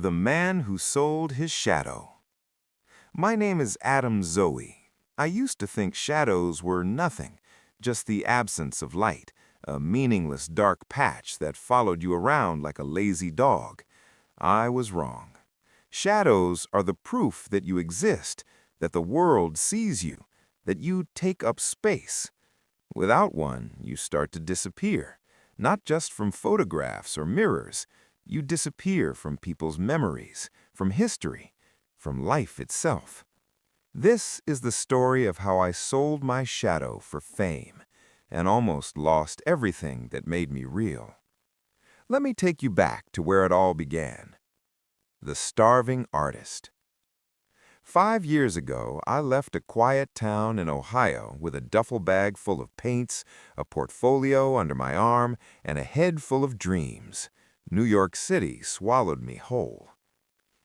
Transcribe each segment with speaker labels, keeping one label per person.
Speaker 1: The Man Who Sold His Shadow. My name is Adam Zoe. I used to think shadows were nothing, just the absence of light, a meaningless dark patch that followed you around like a lazy dog. I was wrong. Shadows are the proof that you exist, that the world sees you, that you take up space. Without one, you start to disappear, not just from photographs or mirrors. You disappear from people's memories, from history, from life itself. This is the story of how I sold my shadow for fame and almost lost everything that made me real. Let me take you back to where it all began. The starving artist. 5 years ago, I left a quiet town in Ohio with a duffel bag full of paints, a portfolio under my arm, and a head full of dreams. New York City swallowed me whole.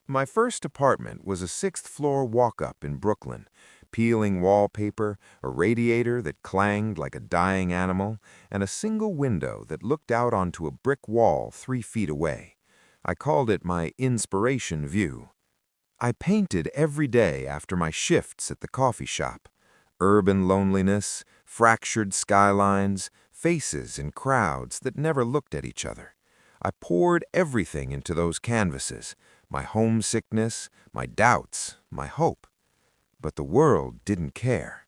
Speaker 1: My first apartment was a 6th-floor walk-up in Brooklyn, peeling wallpaper, a radiator that clanged like a dying animal, and a single window that looked out onto a brick wall 3 feet away. I called it my inspiration view. I painted every day after my shifts at the coffee shop. Urban loneliness, fractured skylines, faces in crowds that never looked at each other. I poured everything into those canvases, my homesickness, my doubts, my hope. But the world didn't care.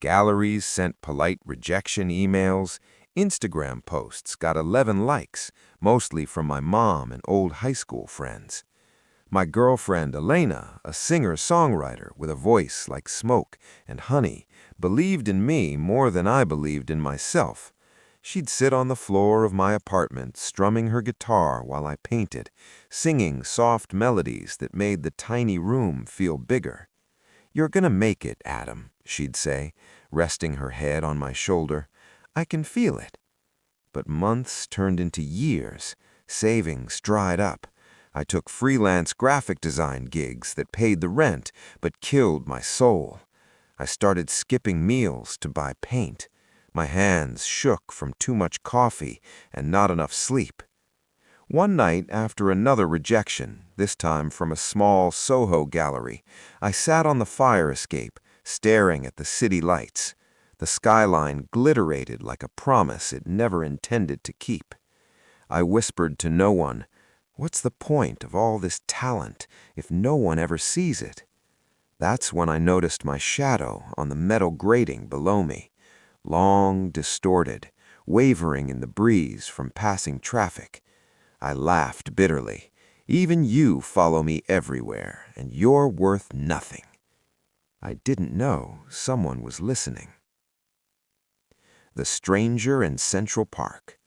Speaker 1: Galleries sent polite rejection emails. Instagram posts got 11 likes, mostly from my mom and old high school friends. My girlfriend Elena, a singer-songwriter with a voice like smoke and honey, believed in me more than I believed in myself. She'd sit on the floor of my apartment, strumming her guitar while I painted, singing soft melodies that made the tiny room feel bigger. "You're gonna make it, Adam," she'd say, resting her head on my shoulder. "I can feel it." But months turned into years. Savings dried up. I took freelance graphic design gigs that paid the rent but killed my soul. I started skipping meals to buy paint. My hands shook from too much coffee and not enough sleep. One night, after another rejection, this time from a small Soho gallery, I sat on the fire escape, staring at the city lights. The skyline glitterated like a promise it never intended to keep. I whispered to no one, "What's the point of all this talent if no one ever sees it?" That's when I noticed my shadow on the metal grating below me. Long, distorted, wavering in the breeze from passing traffic. I laughed bitterly. "Even you follow me everywhere, and you're worth nothing." I didn't know someone was listening. The Stranger in Central Park.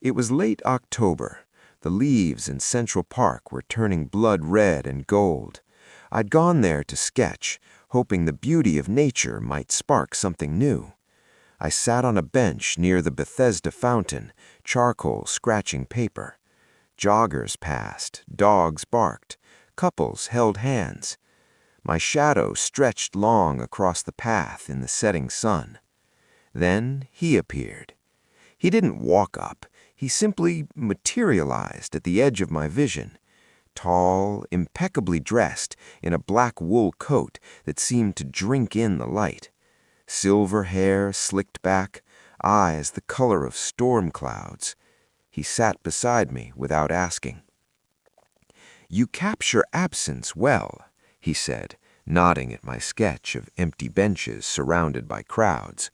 Speaker 1: It was late October. The leaves in Central Park were turning blood red and gold. I'd gone there to sketch, hoping the beauty of nature might spark something new. I sat on a bench near the Bethesda fountain, charcoal scratching paper. Joggers passed, dogs barked, couples held hands. My shadow stretched long across the path in the setting sun. Then he appeared. He didn't walk up, he simply materialized at the edge of my vision. Tall, impeccably dressed in a black wool coat that seemed to drink in the light. Silver hair slicked back, eyes the color of storm clouds. He sat beside me without asking. "You capture absence well," he said, nodding at my sketch of empty benches surrounded by crowds.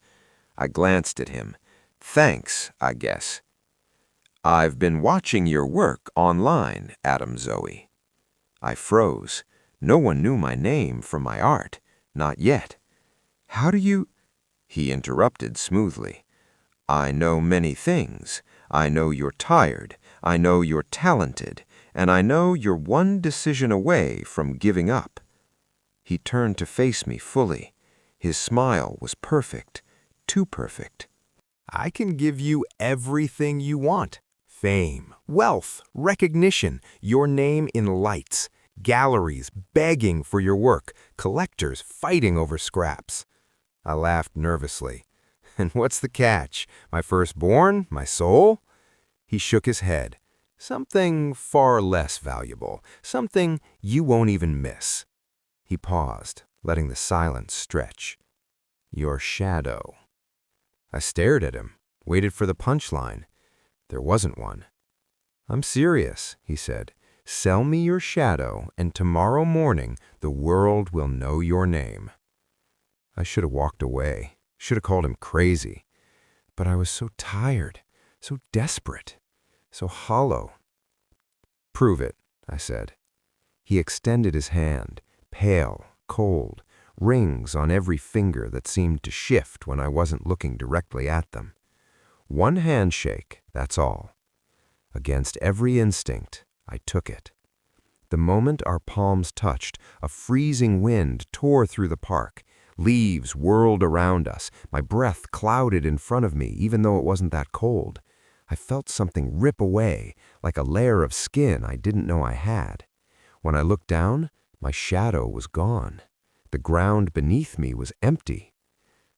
Speaker 1: I glanced at him. "Thanks, I guess." "I've been watching your work online, Adam Zoe." I froze. No one knew my name from my art. Not yet. "How do you—" He interrupted smoothly. "I know many things. I know you're tired. I know you're talented. And I know you're one decision away from giving up." He turned to face me fully. His smile was perfect. Too perfect.
Speaker 2: "I can give you everything you want. Fame, wealth, recognition, your name in lights, galleries begging for your work, collectors fighting over scraps." I laughed nervously. "And what's the catch? My firstborn? My soul?" He shook his head. Something far less valuable, something you won't even miss. He paused, letting the silence stretch. Your shadow. I stared at him, waited for the punchline. There wasn't one. I'm serious, he said. Sell me your shadow, and tomorrow morning the world will know your name. I should have walked away, should have called him crazy. But I was so tired, so desperate, so hollow. Prove it, I said. He extended his hand, pale, cold, rings on every finger that seemed to shift when I wasn't looking directly at them. One handshake, that's all. Against every instinct, I took it. The moment our palms touched, a freezing wind tore through the park. Leaves whirled around us. My breath clouded in front of me, even though it wasn't that cold. I felt something rip away, like a layer of skin I didn't know I had. When I looked down, my shadow was gone. The ground beneath me was empty.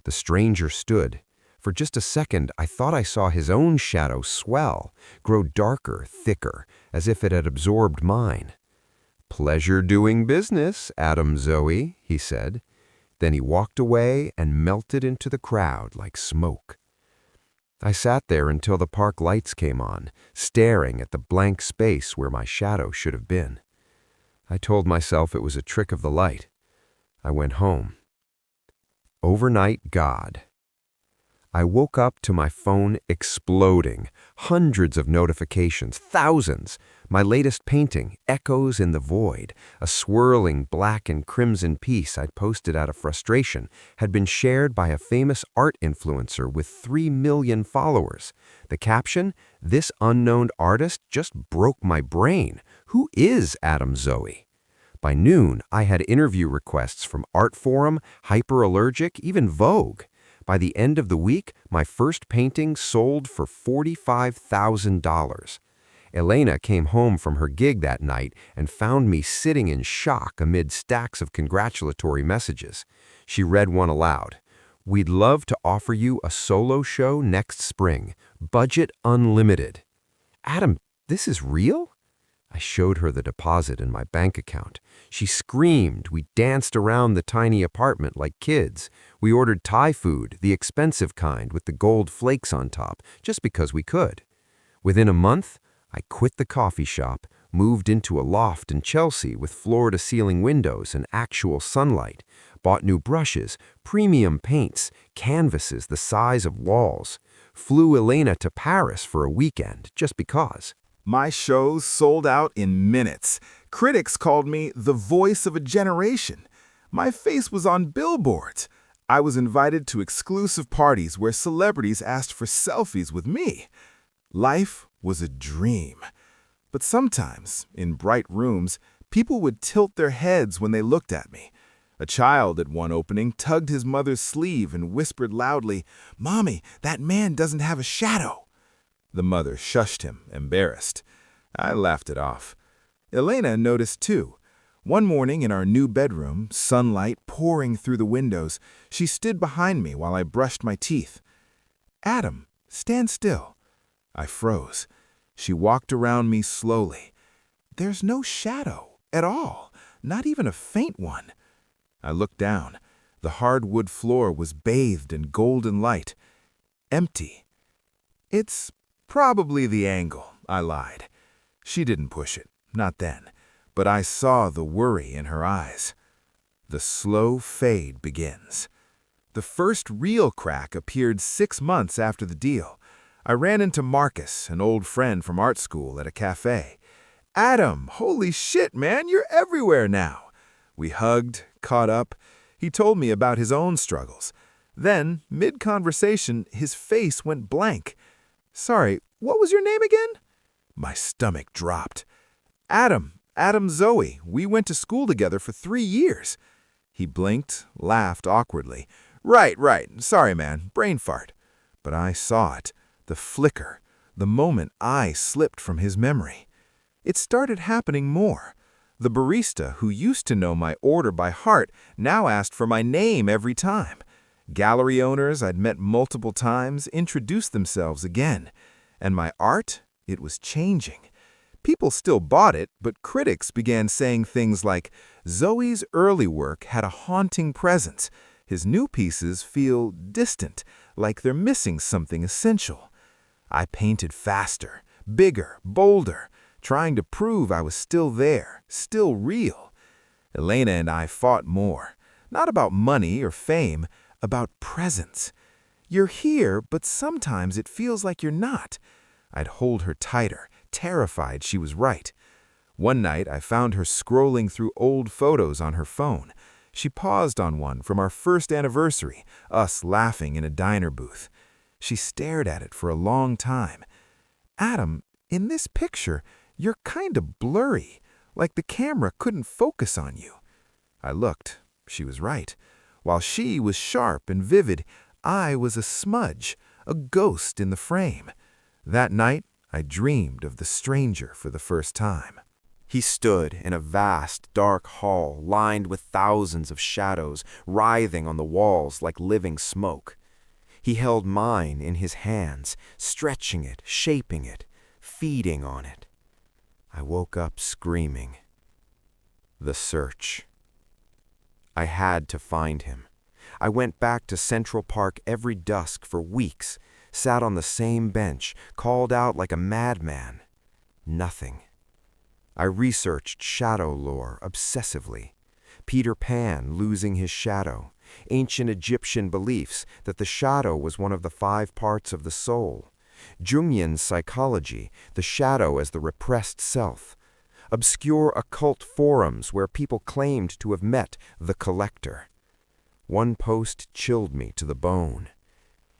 Speaker 2: The stranger stood. For just a second, I thought I saw his own shadow swell, grow darker, thicker, as if it had absorbed mine. "Pleasure doing business, Adam Zoe," he said. Then he walked away and melted into the crowd like smoke. I sat there until the park lights came on, staring at the blank space where my shadow should have been. I told myself it was a trick of the light. I went home. Overnight God. I woke up to my phone exploding, hundreds of notifications, thousands. My latest painting, Echoes in the Void, a swirling black and crimson piece I'd posted out of frustration, had been shared by a famous art influencer with 3 million followers. The caption, "This unknown artist just broke my brain. Who is Adam Zoe?" By noon, I had interview requests from Artforum, Hyperallergic, even Vogue. By the end of the week, my first painting sold for $45,000. Elena came home from her gig that night and found me sitting in shock amid stacks of congratulatory messages. She read one aloud. "We'd love to offer you a solo show next spring. Budget unlimited." "Adam, this is real?" I showed her the deposit in my bank account. She screamed. We danced around the tiny apartment like kids. We ordered Thai food, the expensive kind with the gold flakes on top, just because we could. Within a month, I quit the coffee shop, moved into a loft in Chelsea with floor-to-ceiling windows and actual sunlight, bought new brushes, premium paints, canvases the size of walls, flew Elena to Paris for a weekend just because.
Speaker 1: My shows sold out in minutes. Critics called me the voice of a generation. My face was on billboards. I was invited to exclusive parties where celebrities asked for selfies with me. Life was a dream. But sometimes, in bright rooms, people would tilt their heads when they looked at me. A child at one opening tugged his mother's sleeve and whispered loudly, "Mommy, that man doesn't have a shadow." The mother shushed him, embarrassed. I laughed it off. Elena noticed too. One morning in our new bedroom, sunlight pouring through the windows, she stood behind me while I brushed my teeth. "Adam, stand still." I froze. She walked around me slowly. "There's no shadow at all, not even a faint one." I looked down. The hardwood floor was bathed in golden light. Empty. "It's probably the angle," I lied. She didn't push it, not then, but I saw the worry in her eyes. The slow fade begins. The first real crack appeared 6 months after the deal. I ran into Marcus, an old friend from art school, at a cafe. "Adam, holy shit, man, you're everywhere now." We hugged, caught up. He told me about his own struggles. Then, mid-conversation, his face went blank. "Sorry, what was your name again?" My stomach dropped. Adam Zoe. We went to school together for 3 years." He blinked, laughed awkwardly. Right. Sorry, man. Brain fart." But I saw it. The flicker. The moment I slipped from his memory. It started happening more. The barista, who used to know my order by heart, now asked for my name every time. Gallery owners I'd met multiple times introduced themselves again. And my art, it was changing.
Speaker 2: People still bought it, but critics began saying things like, Zoe's early work had a haunting presence. His new pieces feel distant, like they're missing something essential. I painted faster, bigger, bolder, trying to prove I was still there, still real. Elena and I fought more, not about money or fame, about presence. You're here, but sometimes it feels like you're not. I'd hold her tighter, terrified she was right. One night, I found her scrolling through old photos on her phone. She paused on one from our first anniversary, us laughing in a diner booth. She stared at it for a long time. Adam, in this picture, you're kind of blurry, like the camera couldn't focus on you. I looked. She was right. While she was sharp and vivid, I was a smudge, a ghost in the frame. That night, I dreamed of the stranger for the first time. He stood in a vast, dark hall lined with thousands of shadows writhing on the walls like living smoke. He held mine in his hands, stretching it, shaping it, feeding on it. I woke up screaming. The search. I had to find him. I went back to Central Park every dusk for weeks, sat on the same bench, called out like a madman. Nothing. I researched shadow lore obsessively. Peter Pan losing his shadow, ancient Egyptian beliefs that the shadow was one of the 5 parts of the soul, Jungian psychology, the shadow as the repressed self, obscure occult forums where people claimed to have met the collector. One post chilled me to the bone.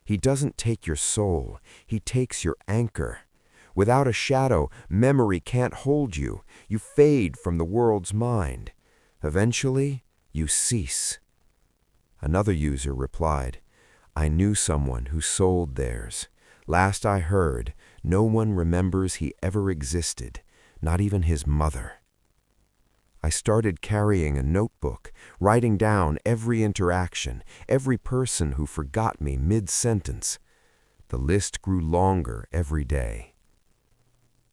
Speaker 2: He doesn't take your soul, he takes your anchor. Without a shadow, memory can't hold you. You fade from the world's mind. Eventually, you cease. Another user replied, I knew someone who sold theirs. Last I heard, no one remembers he ever existed, not even his mother. I started carrying a notebook, writing down every interaction, every person who forgot me mid-sentence. The list grew longer every day.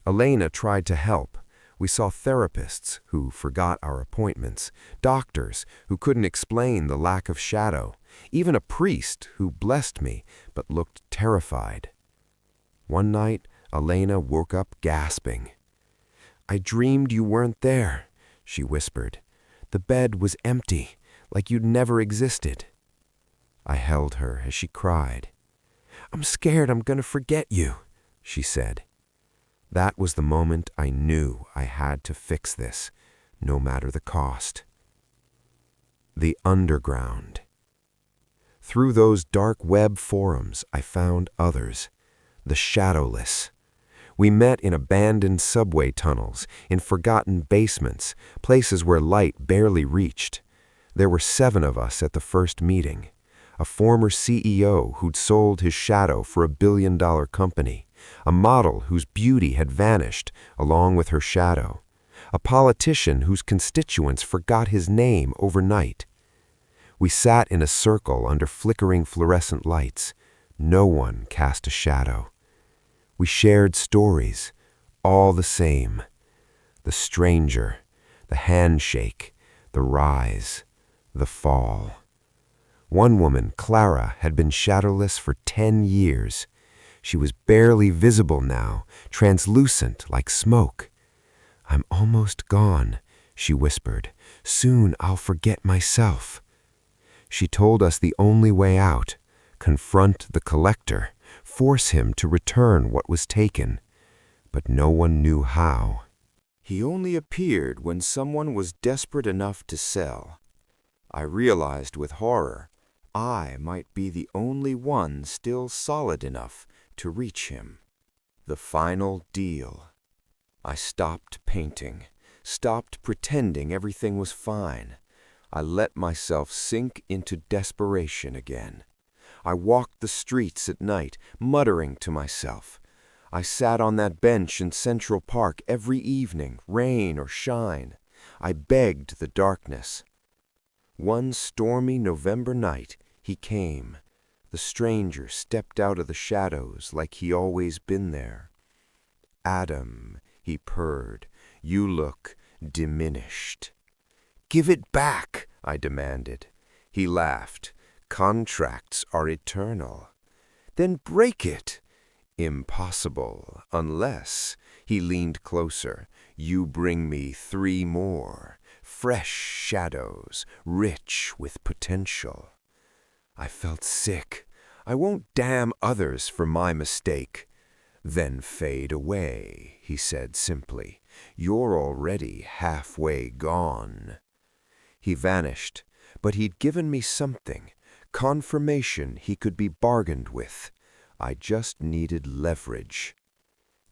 Speaker 2: Elena tried to help. We saw therapists who forgot our appointments, doctors who couldn't explain the lack of shadow, even a priest who blessed me but looked terrified. One night, Elena woke up gasping. I dreamed you weren't there, she whispered. The bed was empty, like you'd never existed. I held her as she cried. I'm scared I'm going to forget you, she said. That was the moment I knew I had to fix this, no matter the cost. The underground. Through those dark web forums, I found others, the shadowless. We met in abandoned subway tunnels, in forgotten basements, places where light barely reached. There were 7 of us at the first meeting. A former CEO who'd sold his shadow for $1 billion company, a model whose beauty had vanished along with her shadow, a politician whose constituents forgot his name overnight. We sat in a circle under flickering fluorescent lights. No one cast a shadow. We shared stories, all the same. The stranger, the handshake, the rise, the fall. One woman, Clara, had been shadowless for 10 years. She was barely visible now, translucent like smoke. I'm almost gone, she whispered. Soon I'll forget myself. She told us the only way out, confront the collector, force him to return what was taken. But no one knew how. He only appeared when someone was desperate enough to sell. I realized with horror, I might be the only one still solid enough to reach him. The final deal. I stopped painting, stopped pretending everything was fine. I let myself sink into desperation again. I walked the streets at night, muttering to myself. I sat on that bench in Central Park every evening, rain or shine. I begged the darkness. One stormy November night, he came. The stranger stepped out of the shadows like he always been there. Adam, He purred. You look diminished. Give it back, I demanded. He laughed. Contracts are eternal. Then break it. Impossible, unless, he leaned closer, you bring me 3 more, fresh shadows, rich with potential. I felt sick. I won't damn others for my mistake. Then fade away, he said simply. You're already halfway gone. He vanished, but he'd given me something, confirmation he could be bargained with. I just needed leverage.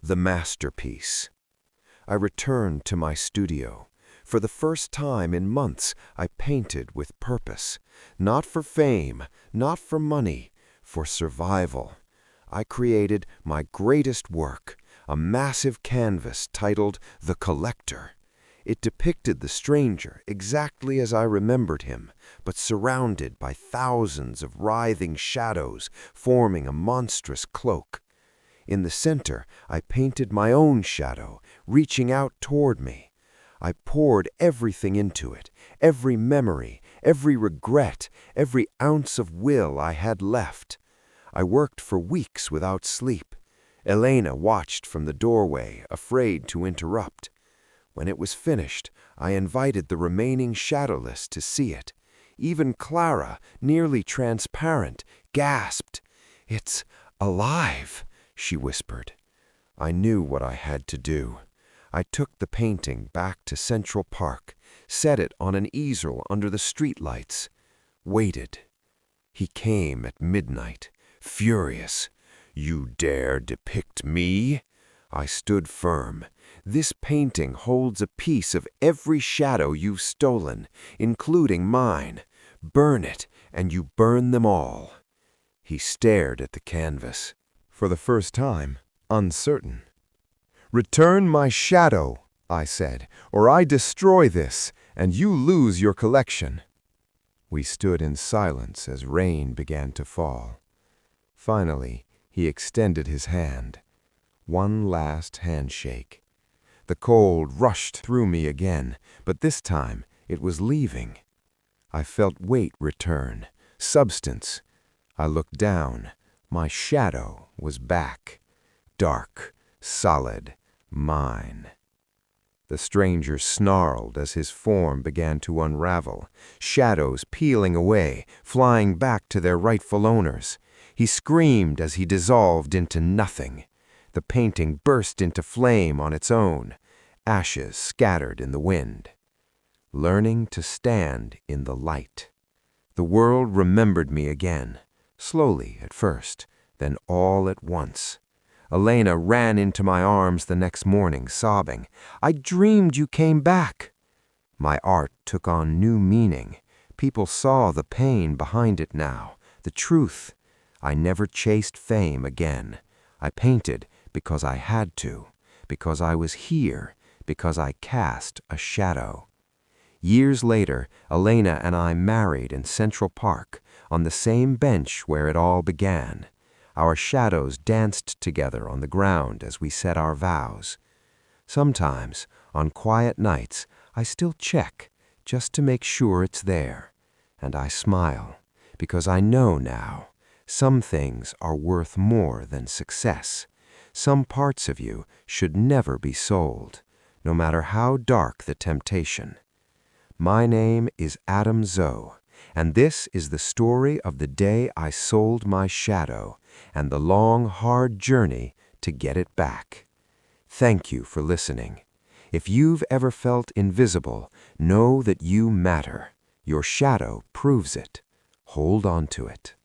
Speaker 2: The masterpiece. I returned to my studio. For the first time in months, I painted with purpose. Not for fame, not for money, for survival. I created my greatest work, a massive canvas titled The Collector. It depicted the stranger exactly as I remembered him, but surrounded by thousands of writhing shadows forming a monstrous cloak. In the center, I painted my own shadow, reaching out toward me. I poured everything into it, every memory, every regret, every ounce of will I had left. I worked for weeks without sleep. Elena watched from the doorway, afraid to interrupt. When it was finished, I invited the remaining shadowless to see it. Even Clara, nearly transparent, gasped. "It's alive," she whispered. I knew what I had to do. I took the painting back to Central Park, set it on an easel under the streetlights, waited. He came at midnight, furious. "You dare depict me?" I stood firm. "This painting holds a piece of every shadow you've stolen, including mine. Burn it, and you burn them all." He stared at the canvas, for the first time, uncertain. "Return my shadow," I said, "or I destroy this, and you lose your collection." We stood in silence as rain began to fall. Finally, he extended his hand. One last handshake. The cold rushed through me again, but this time it was leaving. I felt weight return, substance. I looked down. My shadow was back. Dark, solid, mine. The stranger snarled as his form began to unravel, shadows peeling away, flying back to their rightful owners. He screamed as he dissolved into nothing. The painting burst into flame on its own, ashes scattered in the wind. Learning to stand in the light. The world remembered me again, slowly at first, then all at once. Elena ran into my arms the next morning, sobbing, "I dreamed you came back." My art took on new meaning. People saw the pain behind it now, the truth. I never chased fame again. I painted because I had to, because I was here, because I cast a shadow. Years later, Elena and I married in Central Park, on the same bench where it all began. Our shadows danced together on the ground as we said our vows. Sometimes, on quiet nights, I still check, just to make sure it's there. And I smile, because I know now, some things are worth more than success. Some parts of you should never be sold, no matter how dark the temptation. My name is Adam Zoe, and this is the story of the day I sold my shadow and the long, hard journey to get it back. Thank you for listening. If you've ever felt invisible, know that you matter. Your shadow proves it. Hold on to it.